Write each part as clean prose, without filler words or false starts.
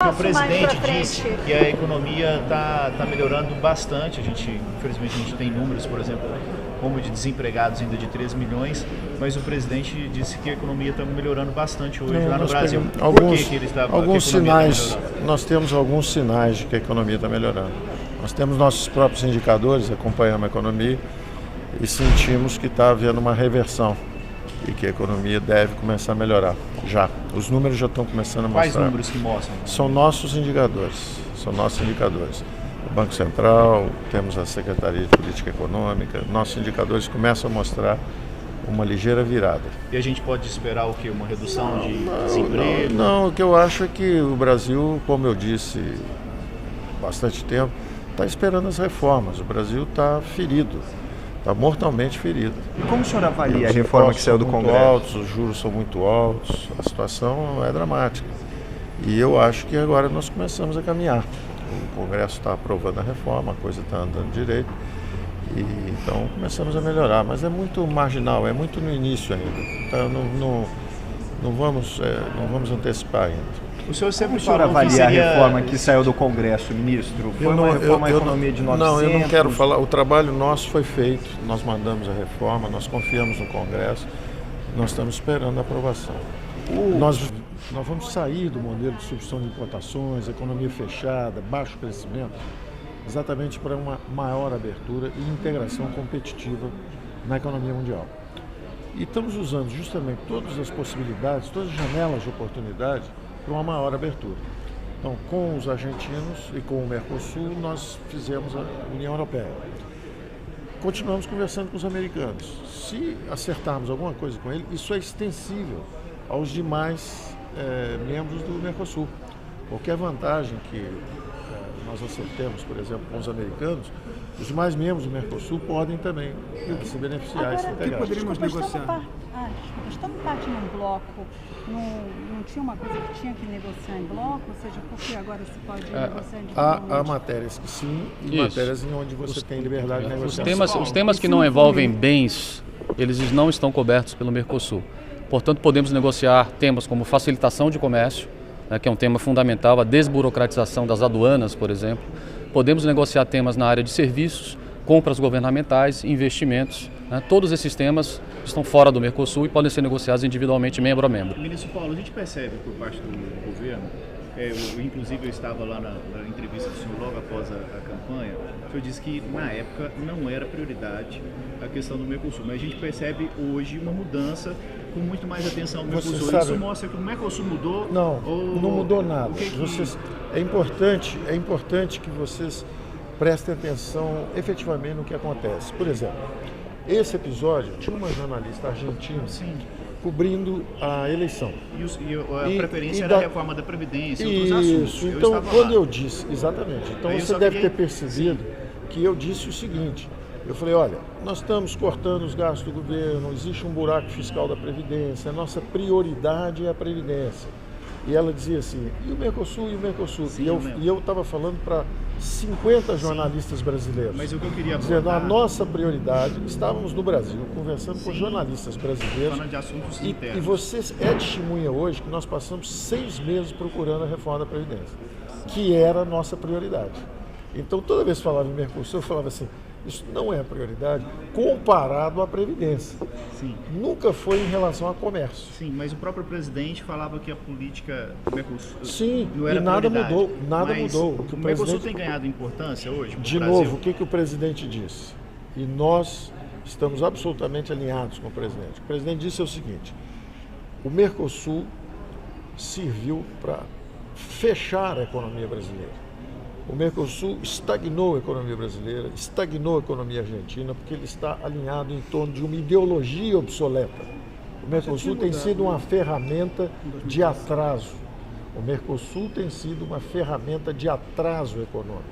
O presidente disse que a economia está melhorando bastante. Infelizmente, a gente tem números, por exemplo, como de desempregados ainda de 3 milhões, mas o presidente disse que a economia está melhorando bastante hoje lá no Brasil. Por que ele está alguns sinais? Nós temos alguns sinais de que a economia está melhorando. Nós temos nossos próprios indicadores, acompanhamos a economia e sentimos que está havendo uma reversão e que a economia deve começar a melhorar. Já. Os números já estão começando a mostrar. Quais números que mostram? São nossos indicadores. O Banco Central, temos a Secretaria de Política Econômica, nossos indicadores começam a mostrar uma ligeira virada. E a gente pode esperar o quê? Uma redução de desemprego? Não, o que eu acho é que o Brasil, como eu disse há bastante tempo, está esperando as reformas. O Brasil está ferido. Está mortalmente ferido. E como o senhor avalia a reforma que saiu do Congresso? Os juros são muito altos, a situação é dramática. E eu acho que agora nós começamos a caminhar. O Congresso está aprovando a reforma, a coisa está andando direito. E então começamos a melhorar, mas é muito marginal, é muito no início ainda. Então não vamos antecipar ainda. O senhor sempre Como o senhor avalia a reforma que saiu do Congresso, ministro? Foi uma reforma à economia de 900? Não, eu não quero falar. O trabalho nosso foi feito, nós mandamos a reforma, nós confiamos no Congresso, nós estamos esperando a aprovação. Nós vamos sair do modelo de substituição de importações, economia fechada, baixo crescimento, exatamente para uma maior abertura e integração competitiva na economia mundial. E estamos usando justamente todas as possibilidades, todas as janelas de oportunidade para uma maior abertura. Então, com os argentinos e com o Mercosul, nós fizemos a União Europeia. Continuamos conversando com os americanos. Se acertarmos alguma coisa com eles, isso é extensível aos demais membros do Mercosul. Qualquer vantagem que nós acertemos, por exemplo, com os americanos, os demais membros do Mercosul podem também se beneficiar e se integrar. O que poderíamos negociar? Estando parte num bloco, não tinha uma coisa que tinha que negociar em bloco? Ou seja, por que agora se pode negociar individualmente? Há matérias que sim e matérias em onde você tem liberdade de negociação. Os temas que não envolvem bens, eles não estão cobertos pelo Mercosul. Portanto, podemos negociar temas como facilitação de comércio, que é um tema fundamental, a desburocratização das aduanas, por exemplo. Podemos negociar temas na área de serviços, compras governamentais, investimentos. Todos esses temas estão fora do Mercosul e podem ser negociados individualmente, membro a membro. Ministro Paulo, a gente percebe por parte do governo, inclusive eu estava lá na entrevista do senhor logo após a campanha, o senhor disse que na época não era prioridade a questão do Mercosul, mas a gente percebe hoje uma mudança com muito mais atenção ao Mercosul. Isso mostra que o Mercosul mudou? Não mudou nada. É importante que vocês prestem atenção efetivamente no que acontece. Por exemplo, esse episódio tinha uma jornalista argentina cobrindo a eleição. E a preferência era a reforma da Previdência e outros assuntos. Isso, então quando eu disse, exatamente, então você deve ter percebido que eu disse o seguinte, eu falei, olha, nós estamos cortando os gastos do governo, existe um buraco fiscal da Previdência, a nossa prioridade é a Previdência. E ela dizia assim, e o Mercosul, e o Mercosul? Sim, e eu estava falando para 50 jornalistas brasileiros. Mas o que eu queria dizendo, a nossa prioridade, estávamos no Brasil, conversando com jornalistas brasileiros. Falando de assuntos internos. E você é testemunha hoje que nós passamos 6 meses procurando a reforma da Previdência, que era a nossa prioridade. Então, toda vez que falava em Mercosul, eu falava assim, isso não é a prioridade comparado à Previdência. Sim. Nunca foi em relação ao comércio. Sim, mas o próprio presidente falava que a política do Mercosul não era nada mudou. O Mercosul tem ganhado importância hoje? De novo, o que o presidente disse? E nós estamos absolutamente alinhados com o presidente. O presidente disse o seguinte, o Mercosul serviu para fechar a economia brasileira. O Mercosul estagnou a economia brasileira, estagnou a economia argentina, porque ele está alinhado em torno de uma ideologia obsoleta. O Mercosul tem sido uma ferramenta de atraso. O Mercosul tem sido uma ferramenta de atraso econômico.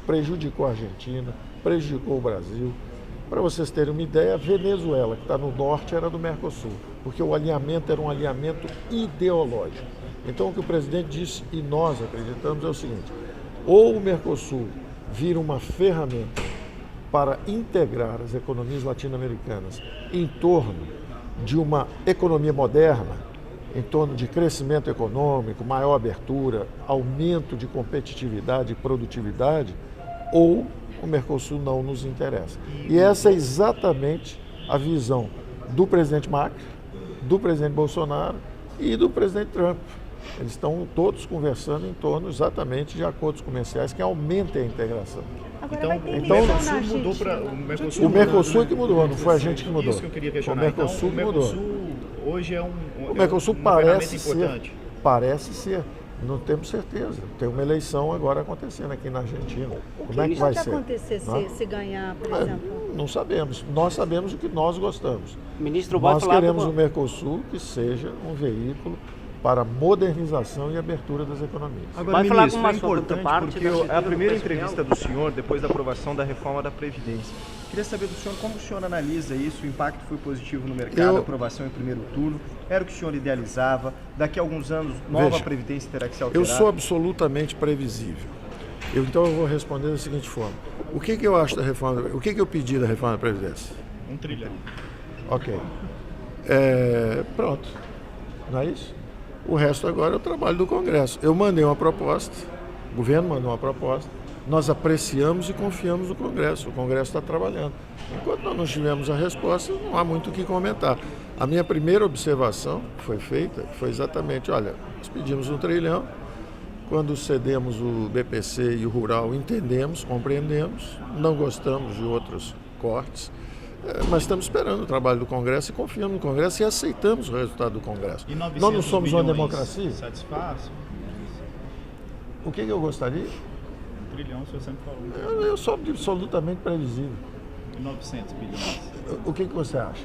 Prejudicou a Argentina, prejudicou o Brasil. Para vocês terem uma ideia, a Venezuela, que está no norte, era do Mercosul, porque o alinhamento era um alinhamento ideológico. Então, o que o presidente disse, e nós acreditamos, é o seguinte, ou o Mercosul vira uma ferramenta para integrar as economias latino-americanas em torno de uma economia moderna, em torno de crescimento econômico, maior abertura, aumento de competitividade e produtividade, ou o Mercosul não nos interessa. E essa é exatamente a visão do presidente Macri, do presidente Bolsonaro e do presidente Trump. Eles estão todos conversando em torno exatamente de acordos comerciais que aumentem a integração. Agora vai ter então eleição o na Mercosul mudou para Argentina. O Mercosul é que mudou, não foi a gente que mudou. Isso que eu queria questionar. O Mercosul então, que o Mercosul mudou. hoje é O Mercosul parece ser. Parece ser. Não temos certeza. Tem uma eleição agora acontecendo aqui na Argentina. Como é que vai pode ser? acontecer se ganhar, por exemplo? Não sabemos. Nós sabemos o que nós gostamos. Ministro, nós queremos o Mercosul que seja um veículo para modernização e abertura das economias. Agora, ministro, é importante porque é a primeira entrevista do senhor depois da aprovação da reforma da Previdência. Queria saber do senhor como o senhor analisa isso, o impacto foi positivo no mercado, a aprovação em primeiro turno, era o que o senhor idealizava, daqui a alguns anos nova Previdência terá que ser alterada? Eu sou absolutamente previsível. Então eu vou responder da seguinte forma. O que eu acho da reforma, o que eu pedi da reforma da Previdência? 1 trilhão. Ok. Pronto. Não é isso? O resto agora é o trabalho do Congresso. Eu mandei uma proposta, o governo mandou uma proposta, nós apreciamos e confiamos no Congresso. O Congresso está trabalhando. Enquanto nós não tivermos a resposta, não há muito o que comentar. A minha primeira observação que foi feita foi exatamente, olha, nós pedimos 1 trilhão, quando cedemos o BPC e o Rural, entendemos, compreendemos, não gostamos de outros cortes, mas estamos esperando o trabalho do Congresso e confiamos no Congresso e aceitamos o resultado do Congresso. Nós não somos uma democracia? Satisfaz? O que eu gostaria? 1 trilhão, o senhor sempre falou. Eu sou absolutamente previsível. 900 bilhões. O que você acha?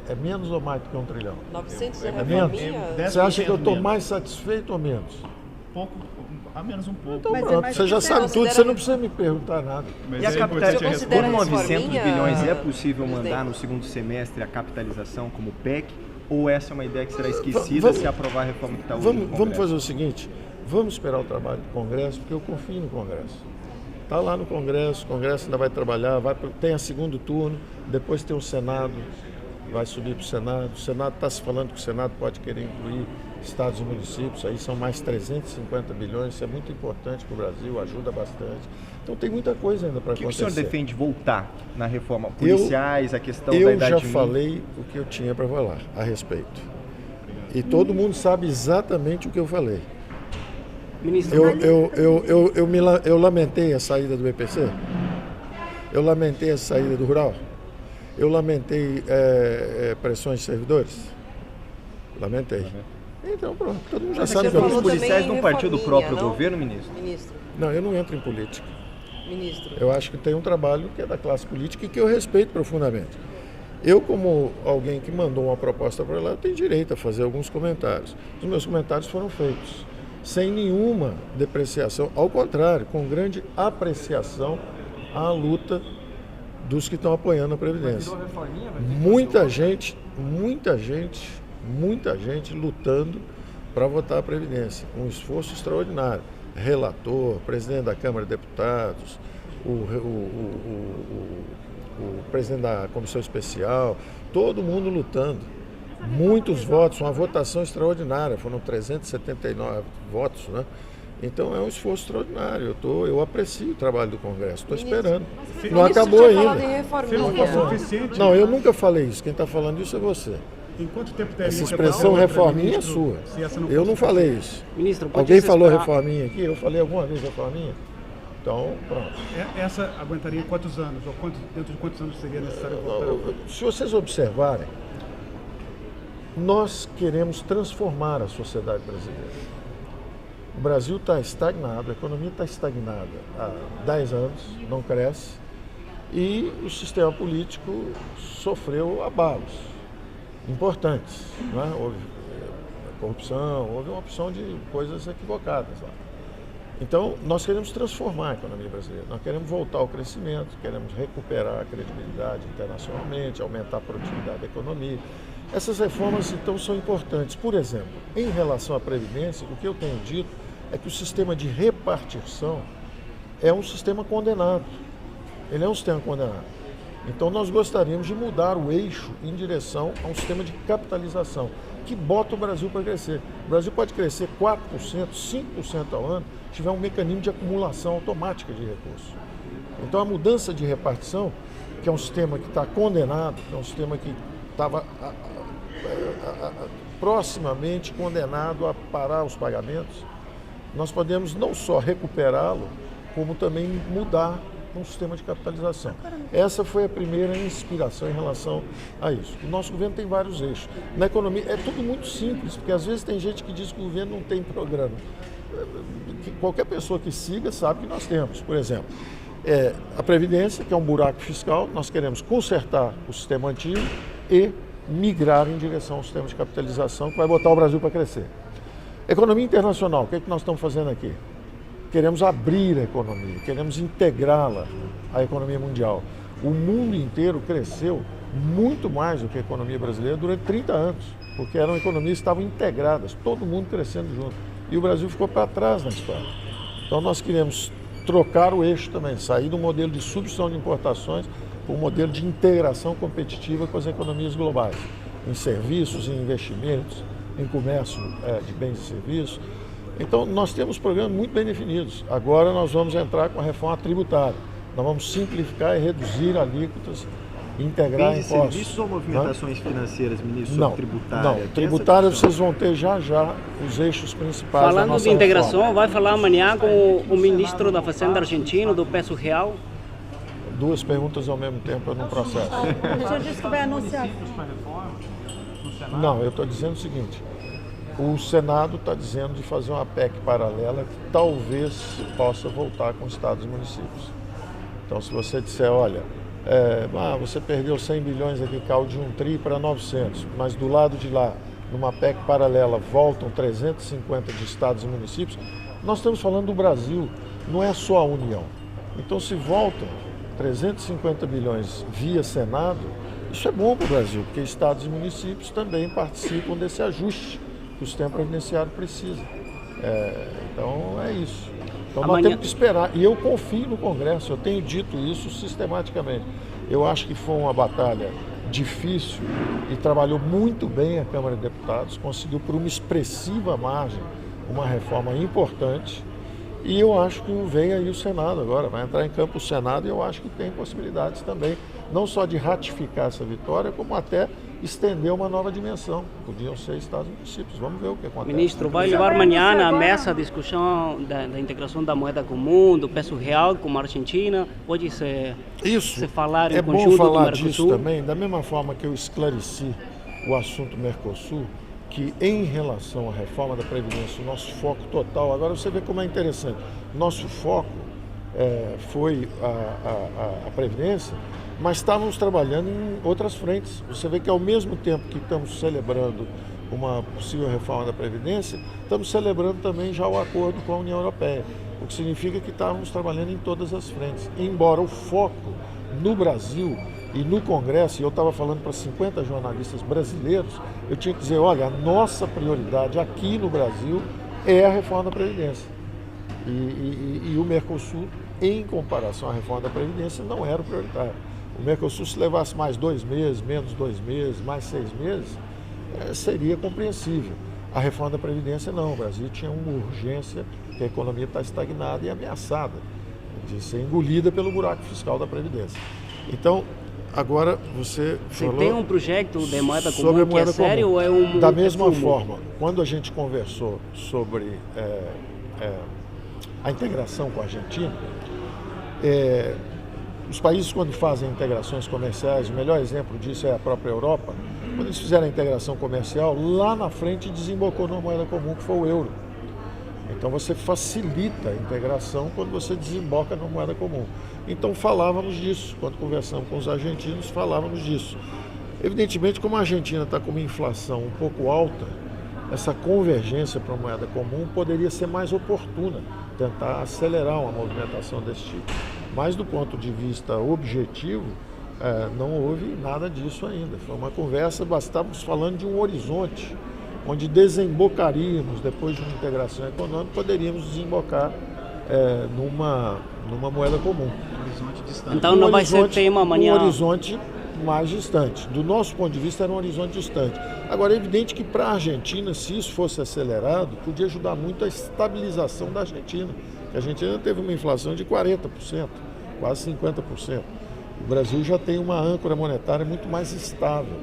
É menos ou mais do que 1 trilhão? 900 é menos? Você acha que eu estou mais satisfeito ou menos? Pouco, a menos um pouco. Então pronto, você já sabe tudo, você não precisa me perguntar nada. E a capitalização, por 900 bilhões, é possível mandar no segundo semestre a capitalização como PEC? Ou essa é uma ideia que será esquecida se aprovar a reforma que está hoje no Congresso? Vamos fazer o seguinte, vamos esperar o trabalho do Congresso, porque eu confio no Congresso. Está lá no Congresso, o Congresso ainda vai trabalhar, tem a segundo turno, depois tem o Senado, vai subir para o Senado. O Senado está se falando que o Senado pode querer incluir estados e municípios, aí são mais 350 bilhões, isso é muito importante para o Brasil, ajuda bastante. Então tem muita coisa ainda para acontecer. O que o senhor defende voltar na reforma? Policiais, a questão da idade mínima? Eu já falei o que eu tinha para falar a respeito. E todo mundo sabe exatamente o que eu falei. Ministro, eu lamentei a saída do BPC, eu lamentei a saída do Rural, eu lamentei pressões de servidores, lamentei. Então pronto, todo mundo já sabe que eu Os fiz. policiais não partiu do próprio governo, ministro? Não, eu não entro em política. Ministro. Eu acho que tem um trabalho que é da classe política e que eu respeito profundamente. Eu, como alguém que mandou uma proposta para lá, eu tenho direito a fazer alguns comentários. Os meus comentários foram feitos sem nenhuma depreciação, ao contrário, com grande apreciação à luta dos que estão apoiando a Previdência. Muita gente lutando para votar a Previdência. Um esforço extraordinário. Relator, presidente da Câmara de Deputados, o presidente da Comissão Especial, todo mundo lutando. Muitos votos, uma votação extraordinária, foram 379 votos, né? Então é um esforço extraordinário. Eu aprecio o trabalho do Congresso, estou esperando. Não acabou ainda. Não, eu nunca falei isso. Quem está falando isso é você. Em quanto tempo teria essa expressão reforminha é sua. Eu não falei isso. Ministro, alguém falou reforminha aqui? Eu falei alguma vez reforminha? Então, pronto. Essa aguentaria quantos anos? Ou dentro de quantos anos seria necessário voltar? Se vocês observarem, nós queremos transformar a sociedade brasileira. O Brasil está estagnado, a economia está estagnada há 10 anos, não cresce, e o sistema político sofreu abalos importantes. Não é? Houve corrupção, houve uma opção de coisas equivocadas lá. Então, nós queremos transformar a economia brasileira, nós queremos voltar ao crescimento, queremos recuperar a credibilidade internacionalmente, aumentar a produtividade da economia. Essas reformas, então, são importantes. Por exemplo, em relação à Previdência, o que eu tenho dito é que o sistema de repartição é um sistema condenado. Ele é um sistema condenado. Então nós gostaríamos de mudar o eixo em direção a um sistema de capitalização que bota o Brasil para crescer. O Brasil pode crescer 4%, 5% ao ano, se tiver um mecanismo de acumulação automática de recursos. Então a mudança de repartição, que é um sistema que está condenado, que é um sistema que estava proximamente condenado a parar os pagamentos, nós podemos não só recuperá-lo, como também mudar um sistema de capitalização. Essa foi a primeira inspiração em relação a isso. O nosso governo tem vários eixos. Na economia é tudo muito simples, porque às vezes tem gente que diz que o governo não tem programa. Qualquer pessoa que siga sabe que nós temos. Por exemplo, a Previdência, que é um buraco fiscal, nós queremos consertar o sistema antigo e migrar em direção ao sistema de capitalização que vai botar o Brasil para crescer. Economia internacional, o que é que nós estamos fazendo aqui? Queremos abrir a economia, queremos integrá-la à economia mundial. O mundo inteiro cresceu muito mais do que a economia brasileira durante 30 anos, porque eram economias que estavam integradas, todo mundo crescendo junto. E o Brasil ficou para trás na história. Então nós queremos trocar o eixo também, sair do modelo de substituição de importações para um modelo de integração competitiva com as economias globais, em serviços, em investimentos, em comércio de bens e serviços. Então, nós temos programas muito bem definidos. Agora nós vamos entrar com a reforma tributária. Nós vamos simplificar e reduzir alíquotas, integrar bens impostos. Serviços ou movimentações financeiras, ministro, não, sobre tributária? Não, tributária vocês vão ter já os eixos principais da Falando nossa de integração, reforma. vai falar amanhã com o ministro da Fazenda argentino, do peso real? Duas perguntas ao mesmo tempo no processo. O senhor disse que vai anunciar. Não, eu estou dizendo o seguinte. O Senado está dizendo de fazer uma PEC paralela que talvez possa voltar com estados e municípios. Então, se você disser, olha, você perdeu 100 bilhões aqui, caiu de 1 tri para 900, mas do lado de lá, numa PEC paralela, voltam 350 de estados e municípios, nós estamos falando do Brasil, não é só a União. Então, se voltam 350 bilhões via Senado, isso é bom para o Brasil, porque estados e municípios também participam desse ajuste que o sistema previdenciário precisa. Então é isso. Então nós temos que esperar. E eu confio no Congresso, eu tenho dito isso sistematicamente. Eu acho que foi uma batalha difícil e trabalhou muito bem a Câmara de Deputados, conseguiu por uma expressiva margem uma reforma importante. E eu acho que vem aí o Senado agora, vai entrar em campo o Senado e eu acho que tem possibilidades também, não só de ratificar essa vitória, como até estender uma nova dimensão. Podiam ser estados e municípios. Vamos ver o que acontece. Ministro, vai levar amanhã na mesa a discussão da integração da moeda comum, do peso real com a Argentina. Pode se falar em conjunto do Mercosul? É bom falar disso também, da mesma forma que eu esclareci o assunto Mercosul, que em relação à reforma da Previdência, o nosso foco total, agora você vê como é interessante, nosso foco foi a Previdência, mas estávamos trabalhando em outras frentes. Você vê que ao mesmo tempo que estamos celebrando uma possível reforma da Previdência, estamos celebrando também já o acordo com a União Europeia, o que significa que estávamos trabalhando em todas as frentes. Embora o foco no Brasil e no Congresso, e eu estava falando para 50 jornalistas brasileiros, eu tinha que dizer, olha, a nossa prioridade aqui no Brasil é a reforma da Previdência. E o Mercosul, em comparação à reforma da Previdência, não era o prioritário. O Mercosul, se levasse mais 2 meses, menos 2 meses, mais 6 meses, seria compreensível. A reforma da Previdência não, o Brasil tinha uma urgência, que a economia está estagnada e ameaçada de ser engolida pelo buraco fiscal da Previdência. Então, agora você falou tem um projeto de moeda comum sobre a moeda que é sério ou é um... Da mesma forma, quando a gente conversou sobre a integração com a Argentina, os países, quando fazem integrações comerciais, o melhor exemplo disso é a própria Europa, quando eles fizeram a integração comercial, lá na frente desembocou numa moeda comum, que foi o euro. Então você facilita a integração quando você desemboca numa moeda comum. Então falávamos disso, quando conversamos com os argentinos, falávamos disso. Evidentemente, como a Argentina está com uma inflação um pouco alta, essa convergência para uma moeda comum poderia ser mais oportuna, tentar acelerar uma movimentação desse tipo. Mas do ponto de vista objetivo, não houve nada disso ainda. Foi uma conversa, estávamos falando de um horizonte, onde desembocaríamos, depois de uma integração econômica, poderíamos desembocar numa moeda comum. Horizonte distante. Então não vai ser tema amanhã. Um horizonte mais distante. Do nosso ponto de vista, era um horizonte distante. Agora, é evidente que para a Argentina, se isso fosse acelerado, podia ajudar muito a estabilização da Argentina. A Argentina teve uma inflação de 40%, quase 50%. O Brasil já tem uma âncora monetária muito mais estável.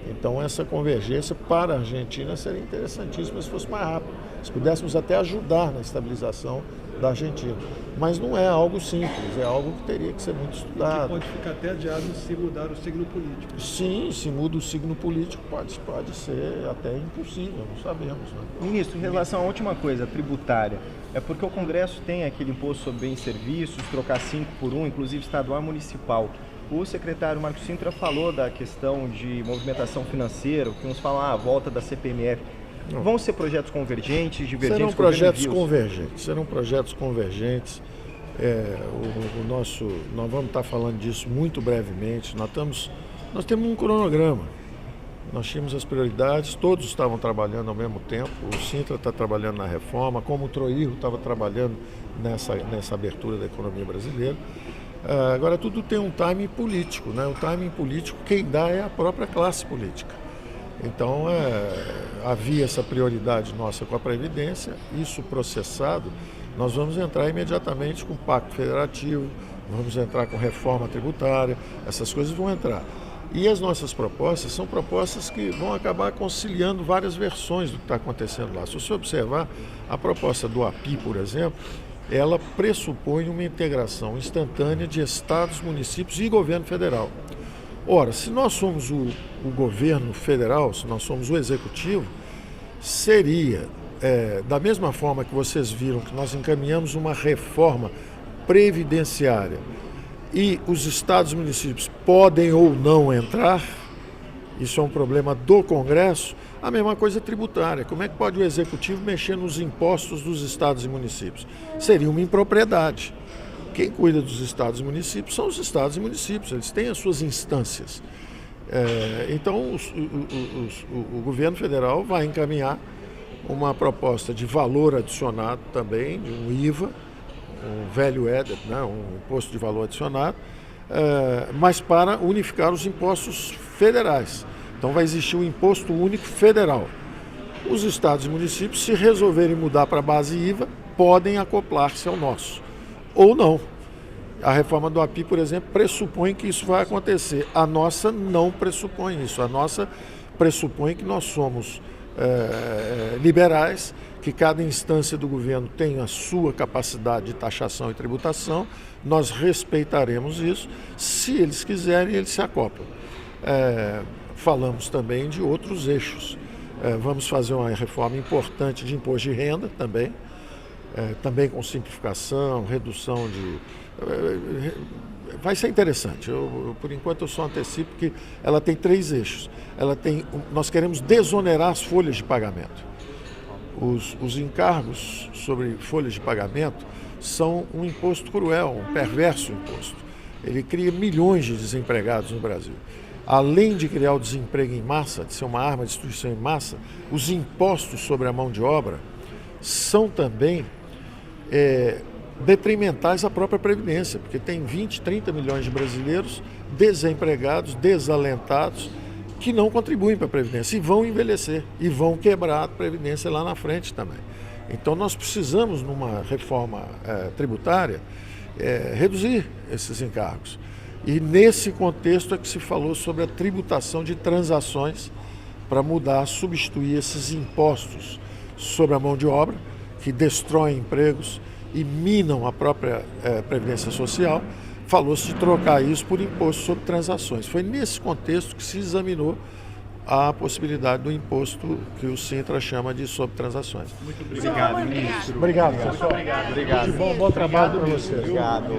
Então, essa convergência para a Argentina seria interessantíssima se fosse mais rápido. Se pudéssemos até ajudar na estabilização da Argentina. Mas não é algo simples, é algo que teria que ser muito estudado. Que pode ficar até adiado se mudar o signo político. Sim, se muda o signo político, pode ser até impossível, não sabemos. Né? Ministro, em relação à última coisa, tributária, é porque o Congresso tem aquele imposto sobre bens e serviços, trocar 5 por 1, inclusive estadual e municipal. O secretário Marcos Cintra falou da questão de movimentação financeira, que uns falam, a volta da CPMF. Não. Vão ser projetos convergentes, divergentes? Serão projetos convergentes, serão projetos convergentes. Nós vamos estar falando disso muito brevemente. Nós temos um cronograma, nós tínhamos as prioridades, todos estavam trabalhando ao mesmo tempo. O Cintra está trabalhando na reforma, como o Troirro estava trabalhando nessa abertura da economia brasileira. Agora, tudo tem um timing político, né? O timing político quem dá é a própria classe política. Então, havia essa prioridade nossa com a Previdência, isso processado, nós vamos entrar imediatamente com o Pacto Federativo, vamos entrar com reforma tributária, essas coisas vão entrar. E as nossas propostas são propostas que vão acabar conciliando várias versões do que está acontecendo lá. Se você observar, a proposta do API, por exemplo, ela pressupõe uma integração instantânea de estados, municípios e governo federal. Ora, se nós somos o governo federal, se nós somos o executivo, seria, da mesma forma que vocês viram que nós encaminhamos uma reforma previdenciária e os estados e municípios podem ou não entrar, isso é um problema do Congresso, a mesma coisa tributária. Como é que pode o executivo mexer nos impostos dos estados e municípios? Seria uma impropriedade. Quem cuida dos estados e municípios são os estados e municípios, eles têm as suas instâncias. Então, o governo federal vai encaminhar uma proposta de valor adicionado também, de um IVA, um value added, né, um imposto de valor adicionado, mas para unificar os impostos federais. Então, vai existir um imposto único federal. Os estados e municípios, se resolverem mudar para a base IVA, podem acoplar-se ao nosso. Ou não. A reforma do API, por exemplo, pressupõe que isso vai acontecer. A nossa não pressupõe isso. A nossa pressupõe que nós somos liberais, que cada instância do governo tem a sua capacidade de taxação e tributação. Nós respeitaremos isso. Se eles quiserem, eles se acoplam. Falamos também de outros eixos. Vamos fazer uma reforma importante de imposto de renda também. Também com simplificação, redução de... Vai ser interessante. Por enquanto eu só antecipo que ela tem 3 eixos. Nós queremos desonerar as folhas de pagamento. Os encargos sobre folhas de pagamento são um imposto cruel, um perverso imposto. Ele cria milhões de desempregados no Brasil. Além de criar o desemprego em massa, de ser uma arma de destruição em massa, os impostos sobre a mão de obra são também detrimentais à própria Previdência, porque tem 20, 30 milhões de brasileiros desempregados, desalentados, que não contribuem para a Previdência e vão envelhecer e vão quebrar a Previdência lá na frente também. Então nós precisamos, numa reforma tributária, reduzir esses encargos. E nesse contexto é que se falou sobre a tributação de transações para mudar, substituir esses impostos sobre a mão de obra, que destroem empregos e minam a própria Previdência Social. Falou-se de trocar isso por imposto sobre transações. Foi nesse contexto que se examinou a possibilidade do imposto que o Cintra chama de sobre transações. Muito obrigado, ministro. Obrigado, pessoal. Obrigado. Bom trabalho para vocês. Obrigado.